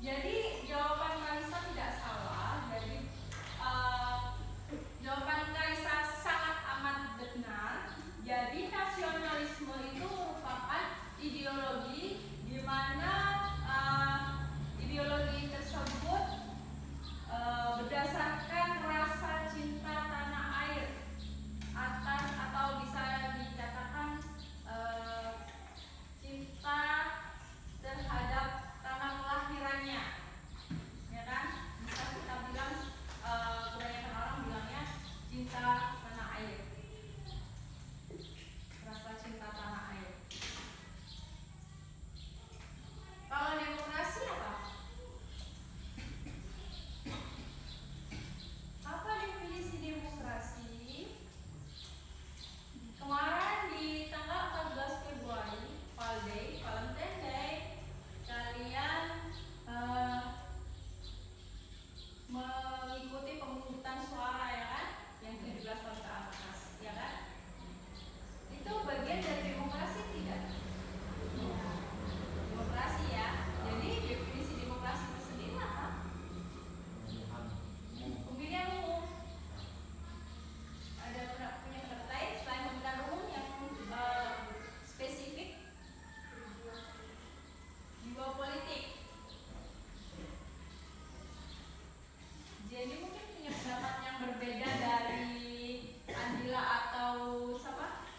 Jadi jawaban Kalisa tidak salah. Jadi jawaban Kalisa sangat amat benar. Jadi nasionalisme itu merupakan ideologi di mana ideologi tersebut berdasarkan rasa cinta tanah air atas, atau bisa dikatakan cinta terhadap tanah kelahirannya, ya kan? Bisa kita bilang kebanyakan orang bilangnya cinta tanah air, rasa cinta tanah air. Kalau demokrasi apa? Apa definisi demokrasi? Kemarin di tanggal 14 Februari, Valentine Day, kalian mengikuti pemungutan suara, ya kan? Yang 17 tahun ke atas, ya kan? Itu bagian dari demokrasi tidak? Demokrasi, ya. Jadi definisi demokrasi itu sendiri apa? Pemilihan umum. Ada punya pendapat lain selain pemilihan umum yang spesifik? Jiwa politik. Jadi mungkin punya pendapat yang berbeda dari Andila atau siapa?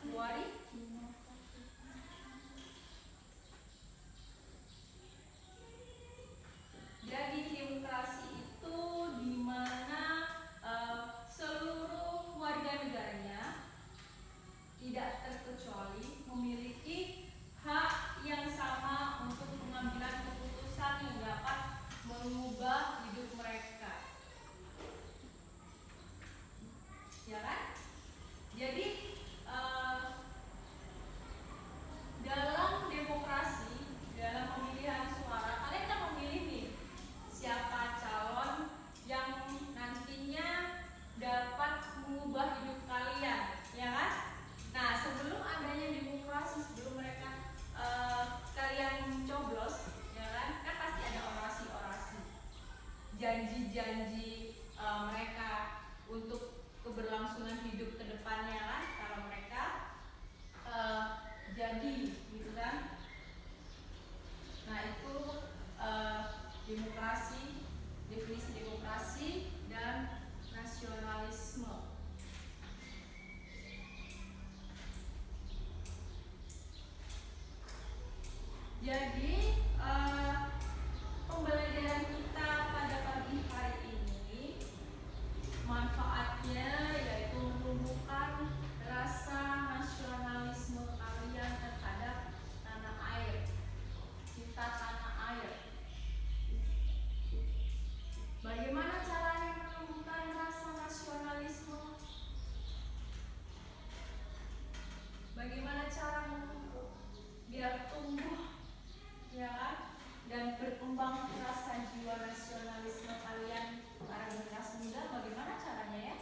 Buari? Jadi demokrasi itu di mana seluruh warga negaranya tidak terkecuali memiliki hak yang sama untuk pengambilan keputusan yang dapat mengubah hidup mereka, ya kan? Jadi dalam demokrasi, dalam pemilihan suara, kalian kan memilih nih siapa calon yang nantinya dapat mengubah hidup kalian, ya kan? Nah, sebelum adanya demokrasi, sebelum mereka kalian coblos, ya kan pasti ada orasi-orasi, janji-janji mereka untuk keberlangsungan hidup ke depannya, kan? Kalau mereka jadi, gitu kan? Nah, itu demokrasi, definisi demokrasi dan nasionalisme. Jadi pembelajaran kita pada pagi hari ini manfaatnya yaitu menumbuhkan rasa nasionalisme kalian terhadap tanah air, cinta tanah air. Bagaimana caranya menumbuhkan rasa nasionalisme? Bagaimana cara menumbuh biar tumbuh, ya kan? Dan berkembang rasa jiwa nasionalisme kalian para generasi muda? Bagaimana caranya, ya?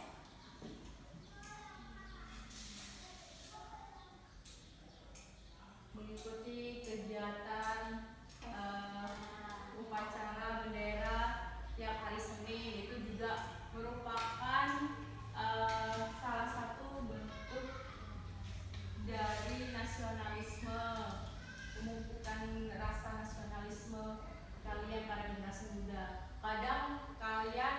Mengikuti kegiatan upacara bendera tiap hari Senin, itu juga merupakan salah satu bentuk dari nasionalisme, memupukkan rasa nasionalisme kalian para generasi muda. Kadang kalian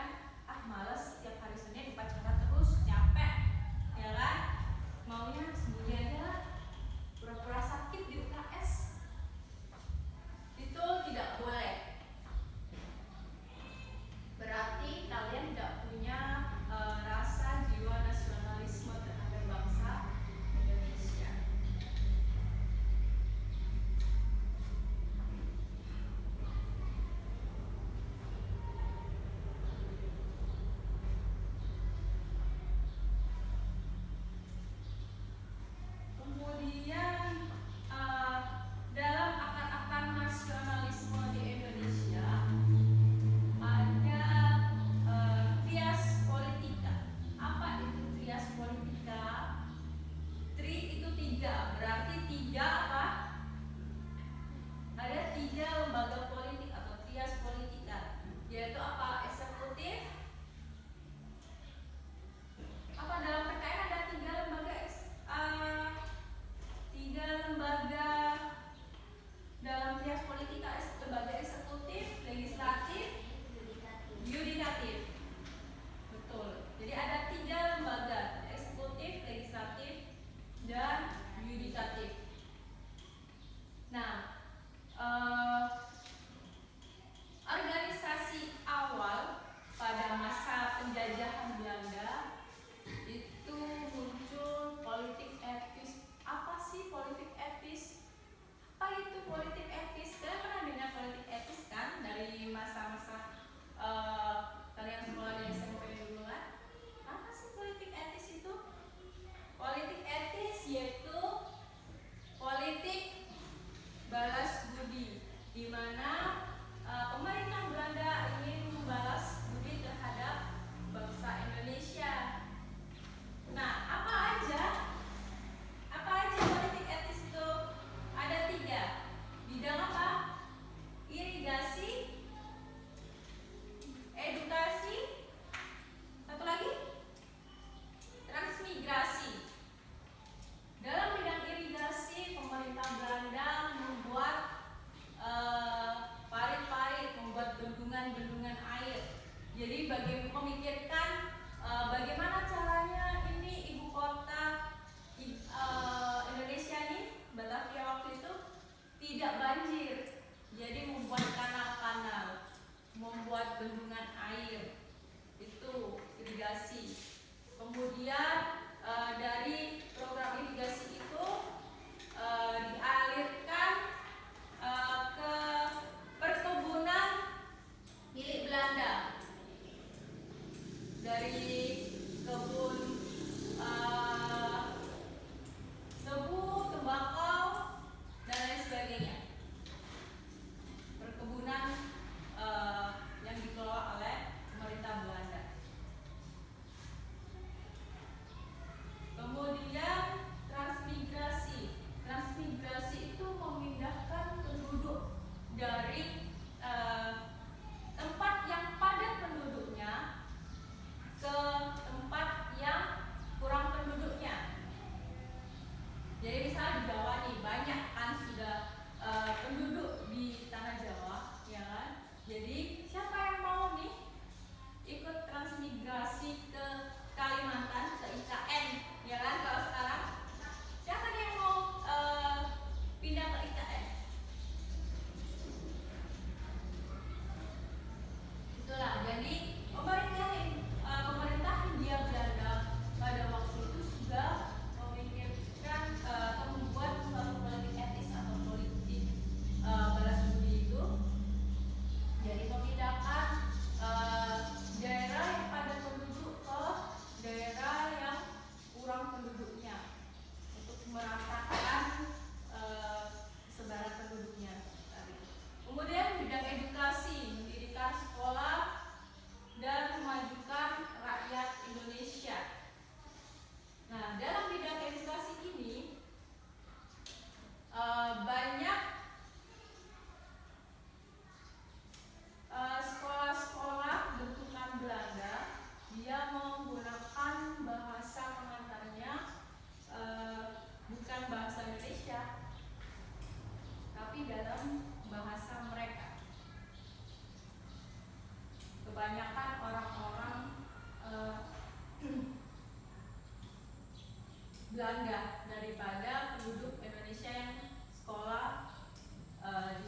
Belanda daripada penduduk Indonesia yang sekolah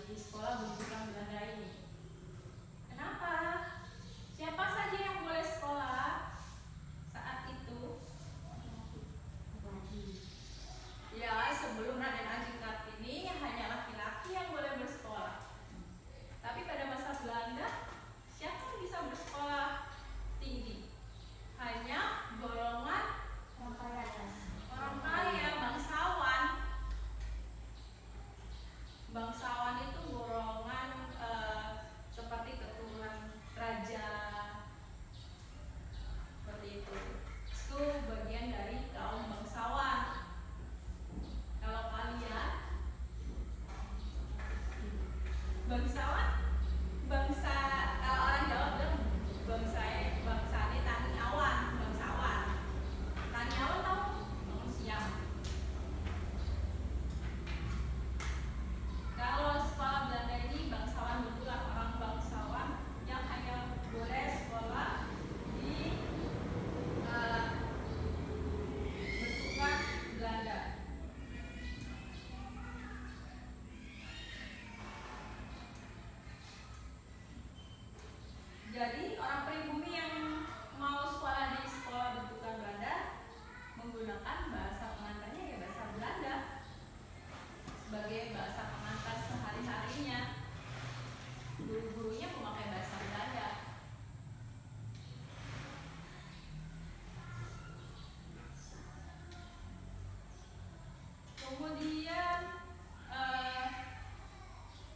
di sekolah pendidikan Belanda ini. Kenapa? Siapa saja yang boleh sekolah saat itu? Ya, sebelum Raden Ajeng Kartini hanya laki-laki yang boleh bersekolah. Tapi pada masa Belanda, siapa yang bisa bersekolah tinggi? Hanya golongan orang kaya, bangsawan. Bangsawan itu golongan seperti keturunan raja, seperti itu. Itu bagian dari kaum bangsawan. Kalau kalian bangsawan, bangsa, kalau orang Jawa bilang bangsa ini tani awan, bangsawan. Tani awan tahu? Siap. Kalau sekolah Belanda ini bangsawan betulan, orang bangsawan yang hanya boleh sekolah di bentukan Belanda. Jadi orang pribumi yang mau sekolah di sekolah bentukan Belanda menggunakan bahasa pengantarnya ya bahasa Belanda sebagai bahasa pengantar sehari-harinya. Guru-gurunya memakai bahasa Belanda. Kemudian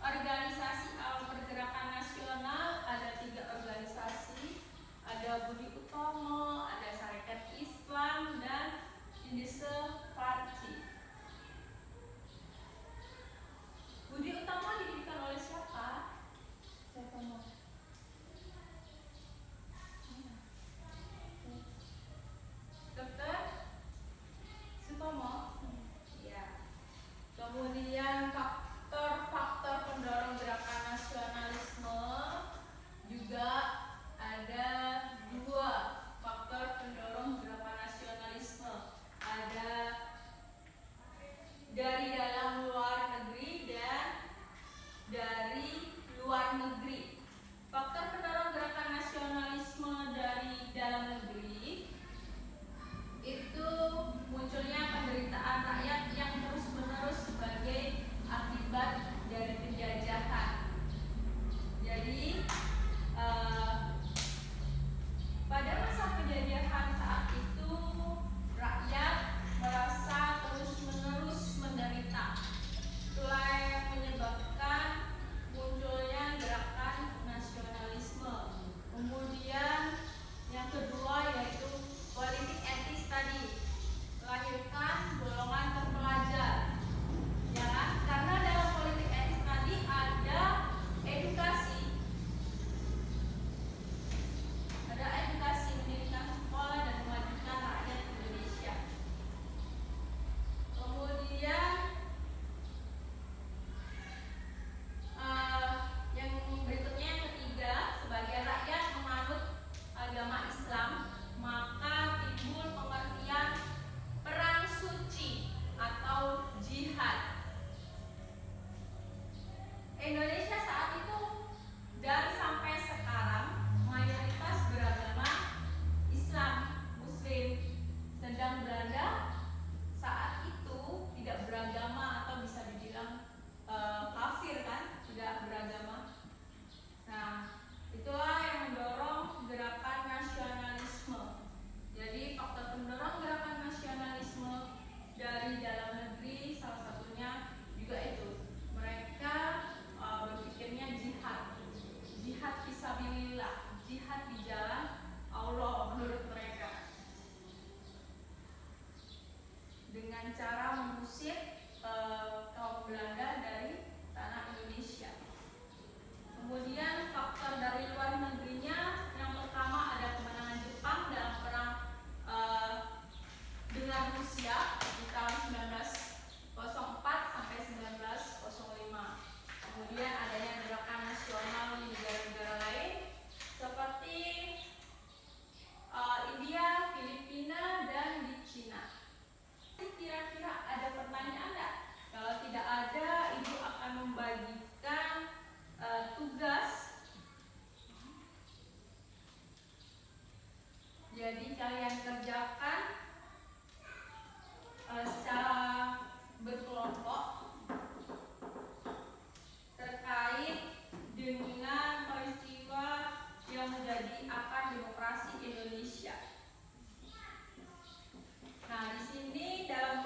organisasi awal pergerakan nasional ada 3 organisasi, ada Budi Utomo, ada Sarekat Islam, dan Indische Party. Budi Utomo didirikan oleh siapa? Dr. Sutomo. Ya. Kemudian faktor pendorong gerakan nasionalisme juga ada 2 faktor pendorong gerakan nasionalisme. Ada dari dalam luar negeri dan dari luar negeri. Faktor pendorong gerakan nasionalisme dari dalam negeri itu munculnya penderitaan rakyat yang terus-menerus sebagai akibat dari penjajahan. Jadi pada masa penjajahan saat itu rakyat merasa terus-menerus menderita. Itulah yang menyebabkan munculnya gerakan yang menjadi akar demokrasi Indonesia. Nah, di sini dalam